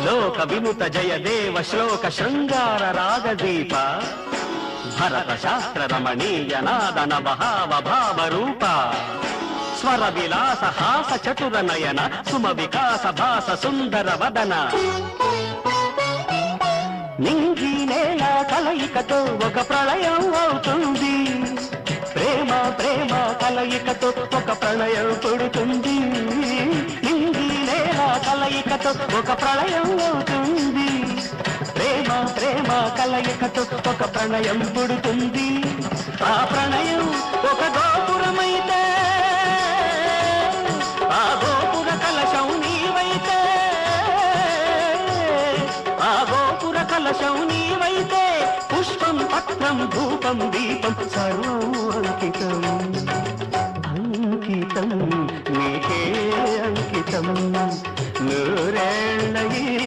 లోక వినుత జయదేవ శ్లోక శృంగార రాగదీప భరత శాస్త్ర రమణీయ నాదన భావ భావ రూప స్వర విలాస హాస చతుర నయన సుమ వికాస భాస సుందర వదన నింగి నేల కలయికతో ఒక ప్రళయం అవుతుంది ప్రేమ ప్రేమ కలయికతో ఒక ప్రళయం పుడుతుంది నింగి నేల కలయికతో ఒక ప్రళయం అవుతుంది ప్రేమ ప్రేమ కలయికతో ఒక ప్రణయం పుడుతుంది ఆ ప్రణయం ఒక గోపురమైతే ఆ గోపుర కలశం నీవైతే ఆ గోపుర కలశం నీవైతే పుష్పం పత్రం ధూపం దీపం సర్వం అంకితం అంకితం నీకే అంకితం నూరేళ్ళ